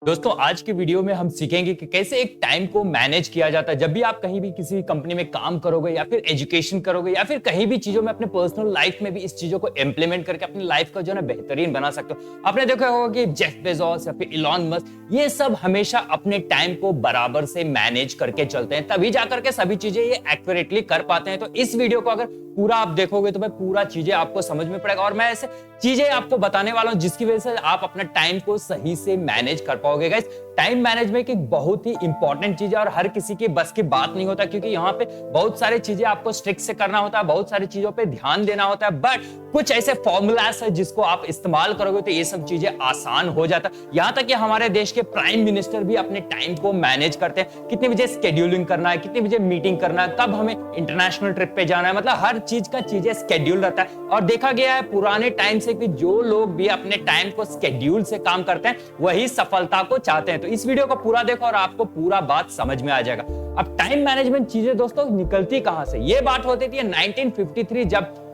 दोस्तों आज की वीडियो में हम सीखेंगे कि कैसे एक टाइम को मैनेज किया जाता है। जब भी आप कहीं भी किसी कंपनी में काम करोगे या फिर एजुकेशन करोगे या फिर कहीं भी चीजों में अपने पर्सनल लाइफ में भी इस चीजों को इंप्लीमेंट करके अपनी लाइफ का जो है बेहतरीन बना सकते हो। आपने देखा होगा कि जेफ बेजोस या फिर इलॉन मस्क ये सब हमेशा अपने टाइम को बराबर से मैनेज करके चलते हैं, तभी जाकर के सभी चीजें ये एक्यूरेटली कर पाते हैं। तो इस वीडियो को अगर पूरा आप देखोगे तो भाई पूरा चीजें आपको समझ में पड़ेगा और मैं ऐसे चीजें आपको बताने वाला हूं जिसकी वजह से आप अपना टाइम को सही से मैनेज कर पाओगे। गाइस, टाइम मैनेजमेंट एक बहुत ही इंपॉर्टेंट चीज है और हर किसी के बस की बात नहीं होता, क्योंकि यहाँ पे बहुत सारी चीजें आपको स्ट्रिक्ट से करना होता है, बहुत सारी चीजों पे ध्यान देना होता है। बट कुछ ऐसे फॉर्मूलास है जिसको आप इस्तेमाल करोगे तो ये सब चीजें आसान हो जाता है। यहाँ तक कि हमारे देश के प्राइम मिनिस्टर भी अपने टाइम को मैनेज करते हैं, कितने बजे स्केड्यूलिंग करना है, कितने बजे मीटिंग करना है, कब हमें इंटरनेशनल ट्रिप पे जाना है, मतलब हर चीज का चीजें स्केड्यूल रहता है। और देखा गया है पुराने टाइम से कि जो लोग भी अपने टाइम को स्केड्यूल से काम करते हैं वही सफलता को चाहते हैं। तो इस वीडियो को पूरा देखो और आपको पूरा बात समझ में आ जाएगा। अब टाइम मैनेजमेंट चीजें दोस्तों निकलती कहां से? ये बात होती थी 1953 जब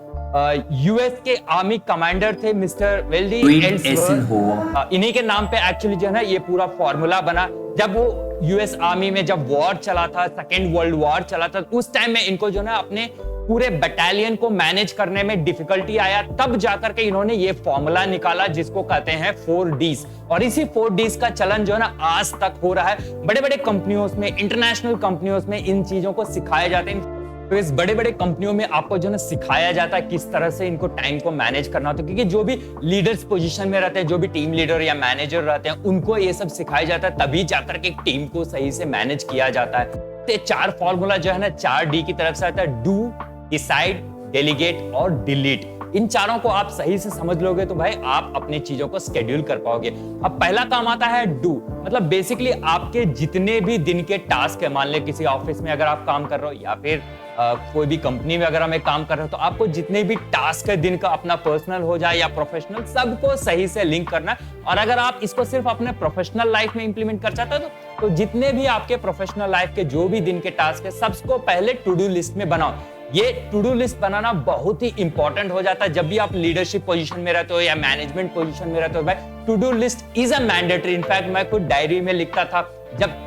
यूएस के आर्मी कमांडर थे मिस्टर वेल्डी एल्सवर्थ, इन्हीं के नाम पे एक्चुअली जो है ना ये पूरा फॉर्मूला बना। जब वो यूएस आर्मी में जब वॉर चला था, सेकेंड वर्ल्ड वॉर चला था, उस टाइम में इनको जो है अपने पूरे बटालियन को मैनेज करने में डिफिकल्टी आया, तब जाकर के इन्होंने ये फॉर्मूला निकाला जिसको कहते हैं 4Ds। और इसी 4Ds का चलन जो है ना आज तक हो रहा है। बड़े बड़े कंपनियों में, इंटरनेशनल कंपनियों में इन चीजों को सिखाए जाते हैं। तो इस बड़े बड़े कंपनियों में आपको जो है सिखाया जाता है किस तरह से इनको टाइम को मैनेज करना होता है, क्योंकि जो भी लीडर्स पोजीशन में रहते हैं, जो भी टीम लीडर या मैनेजर रहते हैं, उनको ये सब सिखाया जाता है, तभी जाकर के एक टीम को सही से मैनेज किया जाता है। तो 4 फॉर्मूला जो है ना 4D की तरफ से आता है: डू, डिसाइड, डेलीगेट और डिलीट। इन चारों को आप सही से समझ लोगे तो भाई आप अपनी चीजों को स्केड्यूल कर पाओगे। अब पहला काम आता है डू, मतलब बेसिकली आपके जितने भी दिन के टास्क है, मान ले किसी ऑफिस में अगर आप काम कर रहे हो या फिर कोई भी कंपनी में अगर हमें काम कर रहे हो, तो आपको जितने भी टास्क है दिन का, अपना पर्सनल हो जाए या प्रोफेशनल, सबको सही से लिंक करना है। और अगर आप इसको सिर्फ अपने प्रोफेशनल लाइफ में इंप्लीमेंट कर चाहते हो तो जितने भी आपके प्रोफेशनल लाइफ के जो भी दिन के टास्क है सबको पहले टू डू लिस्ट में बनाओ। ये टू डू लिस्ट बनाना बहुत ही इंपॉर्टेंट हो जाता है जब भी आप लीडरशिप पोजीशन में रहते हो या मैनेजमेंट पोजीशन में रहते हो। भाई to do list is a mandatory. In fact मैं खुद डायरी में लिखता था, जब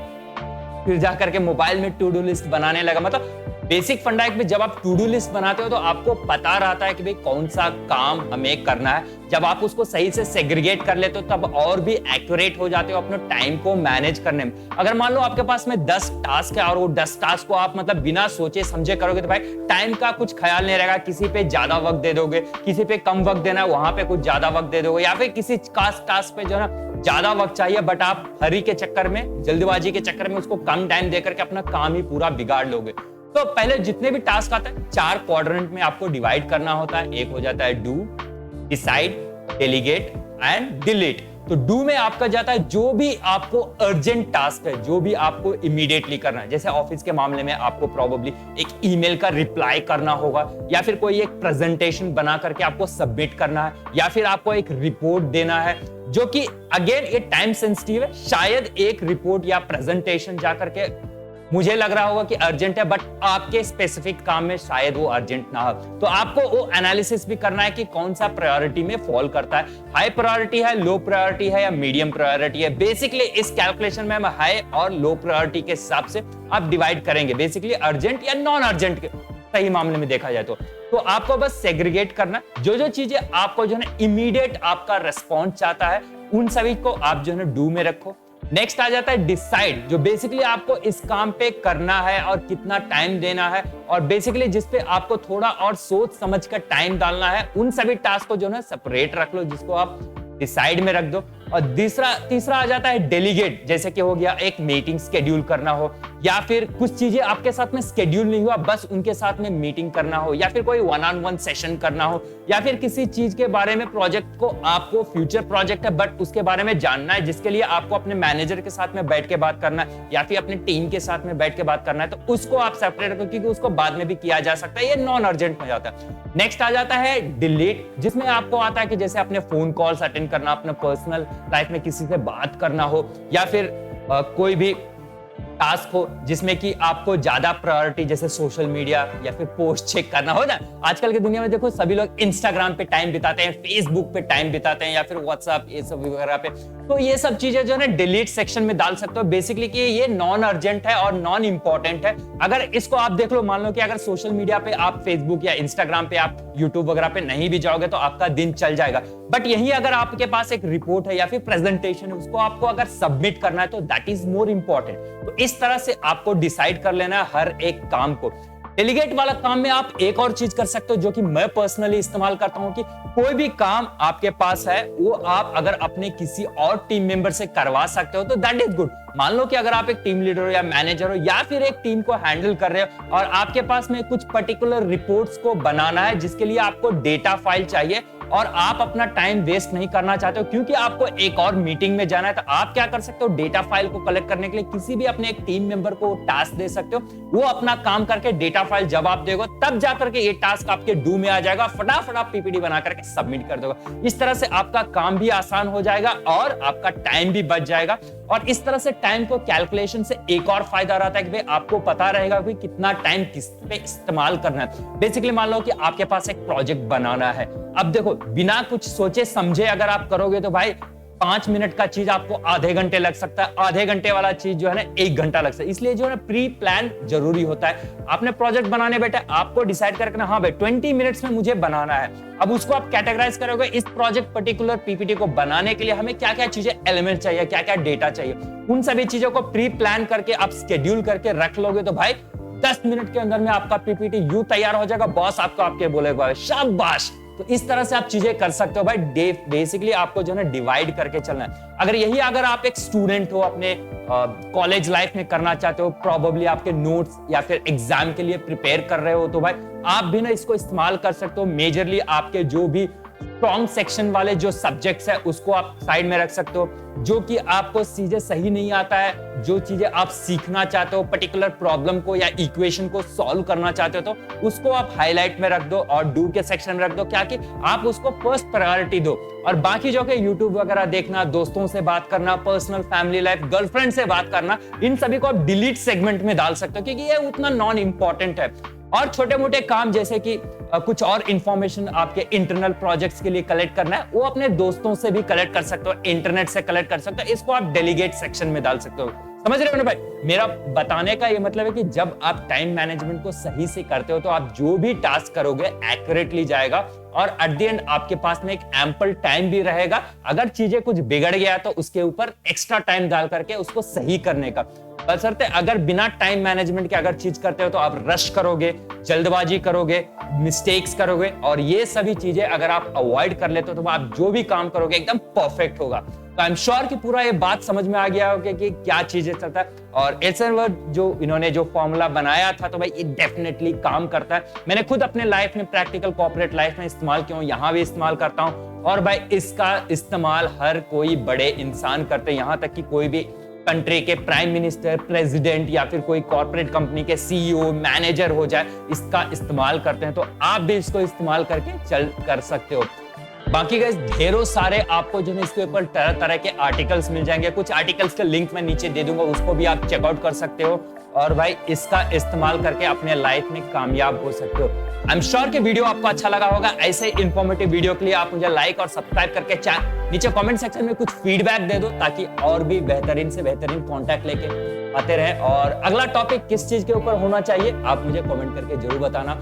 फिर जाकर के मोबाइल में टू डू लिस्ट बनाने लगा। मतलब बेसिक फंडा है कि जब आप टू डू लिस्ट बनाते हो तो आपको पता रहता है कि भाई कौन सा काम हमें करना है। जब आप उसको सही से सेग्रीगेट कर लेते हो तब और भी एक्यूरेट हो जाते हो अपने टाइम को मैनेज करने में। अगर मान लो आपके पास में 10 टास्क है और वो 10 टास्क को आप मतलब बिना सोचे समझे करोगे तो भाई टाइम का कुछ ख्याल नहीं रहेगा। किसी पे ज्यादा वक्त दे दोगे, किसी पे कम वक्त देना है वहां पे कुछ ज्यादा वक्त दे दोगे, या फिर किसी टास्क पे जो है ना ज्यादा वक्त चाहिए बट आप हरी के चक्कर में, जल्दबाजी के चक्कर में उसको कम टाइम देकर के अपना काम ही पूरा बिगाड़ लोगे। तो पहले जितने भी टास्क आते हैं 4 क्वाड्रेंट में आपको डिवाइड करना होता है। एक हो जाता है do, decide, delegate and delete. तो डू में आपका जाता है जो भी आपको अर्जेंट टास्क है, जो भी आपको इमीडिएटली करना है। जैसे ऑफिस के मामले में आपको प्रोबेबली एक ईमेल का रिप्लाई करना होगा, या फिर कोई एक प्रेजेंटेशन बना करके आपको सबमिट करना है, या फिर आपको एक रिपोर्ट देना है, जो कि अगेन ये टाइम सेंसिटिव है। शायद एक रिपोर्ट या प्रेजेंटेशन जाकर के मुझे लग रहा होगा कि अर्जेंट है बट आपके स्पेसिफिक काम में शायद वो अर्जेंट ना हो, तो आपको वो एनालिसिस भी करना है कि कौन सा प्रायोरिटी में फॉल करता है। हाई प्रायोरिटी है, लो प्रायोरिटी है या मीडियम प्रायोरिटी है। बेसिकली इस कैलकुलेशन में हम हाई और लो प्रायोरिटी के हिसाब से आप डिवाइड करेंगे, बेसिकली अर्जेंट या नॉन अर्जेंट के सही मामले में देखा जाए तो आपको बस सेग्रीगेट करना। जो चीजें आपको जो है इमीडिएट आपका रेस्पॉन्स चाहता है उन सभी को आप जो है डू में रखो। नेक्स्ट आ जाता है डिसाइड, जो बेसिकली आपको इस काम पे करना है और कितना टाइम देना है, और बेसिकली जिस पे आपको थोड़ा और सोच समझ कर टाइम डालना है। उन सभी टास्क को जो है सेपरेट रख लो, जिसको आप डिसाइड में रख दो। और तीसरा आ जाता है डेलीगेट, जैसे कि हो गया एक मीटिंग स्केड्यूल करना हो, या फिर कुछ चीजें आपके साथ में स्केड्यूल नहीं हुआ बस उनके साथ में मीटिंग करना हो, या फिर कोई 1-on-1 सेशन करना हो, या फिर किसी चीज के बारे में प्रोजेक्ट को आपको फ्यूचर प्रोजेक्ट है बट उसके बारे में जानना है, जिसके लिए आपको अपने मैनेजर के साथ में बैठ के बात करना है या फिर अपने टीम के साथ में बैठ के बात करना है, तो उसको आप सेपरेट रखो क्योंकि उसको बाद में भी किया जा सकता है। ये नॉन अर्जेंट में जाता है। नेक्स्ट आ जाता है डिलीट, जिसमें आपको आता है कि जैसे अपने फोन कॉल्स अटेंड करना, अपने पर्सनल लाइफ में किसी से बात करना हो, या फिर कोई भी टास्क हो जिसमें कि आपको ज्यादा प्रायोरिटी, जैसे सोशल मीडिया या फिर पोस्ट चेक करना हो ना। आजकल की दुनिया में देखो सभी लोग इंस्टाग्राम पे टाइम बिताते हैं, फेसबुक पे टाइम बिताते हैं, या फिर व्हाट्सएप ये सब वगैरह पे तो ये सब चीजें जो है ना डिलीट सेक्शन में डाल सकते हो बेसिकली कि ये नॉन अर्जेंट है और नॉन इंपॉर्टेंट है। अगर इसको आप देख लो, मान लो कि अगर सोशल मीडिया पे आप फेसबुक या इंस्टाग्राम पे आप यूट्यूब वगैरह पे नहीं भी जाओगे तो आपका दिन चल जाएगा। बट यही अगर आपके पास एक रिपोर्ट है या फिर प्रेजेंटेशन है, उसको आपको अगर सबमिट करना है तो दैट इज मोर इंपॉर्टेंट। तो इस तरह से आपको डिसाइड कर लेना है हर एक काम को। डेलीगेट वाला काम में आप एक और चीज कर सकते हो जो कि मैं पर्सनली इस्तेमाल करता हूं कि कोई भी काम आपके पास है वो आप अगर अपने किसी और टीम मेंबर से करवा सकते हो तो दैट इज गुड। मान लो कि अगर आप एक टीम लीडर हो या मैनेजर हो या फिर एक टीम को हैंडल कर रहे हो और आपके पास में कुछ पर्टिकुलर रिपोर्ट्स को बनाना है जिसके लिए आपको डेटा फाइल चाहिए और आप अपना टाइम वेस्ट नहीं करना चाहते हो क्योंकि आपको एक और मीटिंग में जाना है, तो आप क्या कर सकते हो, डेटा फाइल को कलेक्ट करने के लिए किसी भी अपने एक टीम मेंबर को टास्क दे सकते हो। वो अपना काम करके डेटा फाइल जब आप देगा तब जाकर के ये टास्क आपके डू में आ जाएगा, फटाफट आप पीपीटी बना करके सबमिट कर दोगे। इस तरह से आपका काम भी आसान हो जाएगा और आपका टाइम भी बच जाएगा। और इस तरह से टाइम को कैलकुलेशन से एक और फायदा रहता है कि भाई आपको पता रहेगा कि कितना टाइम किस पे इस्तेमाल करना है। बेसिकली मान लो कि आपके पास एक प्रोजेक्ट बनाना है, अब देखो बिना कुछ सोचे समझे अगर आप करोगे तो भाई 5 मिनट का चीज आपको आधे घंटे लग सकता है, आधे घंटे वाला चीज जो है ना 1 घंटा लग सकता है। इसलिए जो है ना प्री प्लान जरूरी होता है। आपने प्रोजेक्ट बनाने बैठे, आपको डिसाइड करके ना हाँ भाई 20 मिनट्स में मुझे बनाना है। अब उसको आप कैटेगराइज करोगे, इस प्रोजेक्ट पर्टिकुलर पीपीटी को बनाने के लिए हमें क्या क्या चीजें एलिमेंट चाहिए, क्या क्या डेटा चाहिए, उन सभी चीजों को प्री प्लान करके आप शेड्यूल करके रख लोगे तो भाई 10 मिनट के अंदर में आपका पीपीटी यूं तैयार हो जाएगा, बॉस आपको आपके बोलेगा शाबाश। तो इस तरह से आप चीजें कर सकते हो भाई। बेसिकली आपको जो है ना डिवाइड करके चलना है। अगर आप एक स्टूडेंट हो, अपने कॉलेज लाइफ में करना चाहते हो, प्रोबेबली आपके नोट्स या फिर एग्जाम के लिए प्रिपेयर कर रहे हो, तो भाई आप भी ना इसको इस्तेमाल कर सकते हो। मेजरली आपके जो भी स्ट्रॉन्ग सेक्शन वाले जो सब्जेक्ट्स है उसको आप साइड में रख सकते हो। जो कि आपको चीजें सही नहीं आता है, जो चीजें आप सीखना चाहते हो, पर्टिकुलर प्रॉब्लम को या इक्वेशन को सॉल्व करना चाहते हो, तो उसको आप हाईलाइट में रख दो और डू के सेक्शन में रख दो, क्या कि आप उसको फर्स्ट प्रायोरिटी दो। और बाकी जो कि यूट्यूब वगैरह देखना, दोस्तों से बात करना, पर्सनल फैमिली लाइफ, गर्लफ्रेंड से बात करना, इन सभी को आप डिलीट सेगमेंट में डाल सकते हो क्योंकि ये उतना नॉन इंपॉर्टेंट है। और छोटे मोटे काम जैसे कि कुछ और इंफॉर्मेशन आपके इंटरनल प्रोजेक्ट्स के लिए कलेक्ट करना है, वो अपने दोस्तों से भी कलेक्ट कर सकते हो, इंटरनेट से कलेक्ट कर सकते हो। इसको आप डेलीगेट सेक्शन में डाल सकते हो। समझ रहे हो ना भाई? मेरा बताने का ये मतलब है कि जब आप टाइम मैनेजमेंट को सही से करते हो तो आप जो भी टास्क करोगे एक्यूरेटली जाएगा और एट द एंड आपके पास में एक एम्पल टाइम भी रहेगा। अगर चीजें कुछ बिगड़ गया तो उसके ऊपर एक्स्ट्रा टाइम डाल करके उसको सही करने का। बशर्ते अगर बिना टाइम मैनेजमेंट के अगर चीज करते हो तो आप रश करोगे, जल्दबाजी करोगे, मिस्टेक्स करोगे, और ये सभी चीजें अगर आप अवॉइड कर लेते हो तो आप जो भी काम करोगे एकदम परफेक्ट होगा। तो आई एम श्योर कि पूरा ये बात समझ में आ गया होगा कि क्या चीजें चलता है। और एल्सेनबर्ग जो इन्होंने जो फॉर्मूला बनाया था तो भाई ये डेफिनेटली काम करता है। मैंने खुद अपने लाइफ में, प्रैक्टिकल कॉर्पोरेट लाइफ में इस्तेमाल किया हूं, यहां भी इस्तेमाल करता हूं। और भाई इसका इस्तेमाल हर कोई बड़े इंसान करते हैं, यहां तक कि कोई भी कंट्री के प्राइम मिनिस्टर, प्रेसिडेंट या फिर कोई कॉर्पोरेट कंपनी के सीईओ, मैनेजर हो जाए, इसका इस्तेमाल करते हैं। तो आप भी इसको इस्तेमाल करके चल कर सकते हो। बाकी गाइस ढेरों सारे आपको जो है इसके ऊपर तरह तरह के आर्टिकल्स मिल जाएंगे। कुछ आर्टिकल्स का लिंक मैं नीचे दे दूंगा, उसको भी आप चेकआउट कर सकते हो और भाई इसका इस्तेमाल करके अपने लाइफ में कामयाब हो सकते हो। आई एम श्योर कि वीडियो आपको अच्छा लगा होगा। ऐसे इंफॉर्मेटिव वीडियो के लिए आप मुझे लाइक और सब्सक्राइब करके नीचे कमेंट सेक्शन में कुछ फीडबैक दे दो ताकि और भी बेहतरीन से बेहतरीन कॉन्टैक्ट लेके आते रहे। और अगला टॉपिक किस चीज के ऊपर होना चाहिए आप मुझे कमेंट करके जरूर बताना।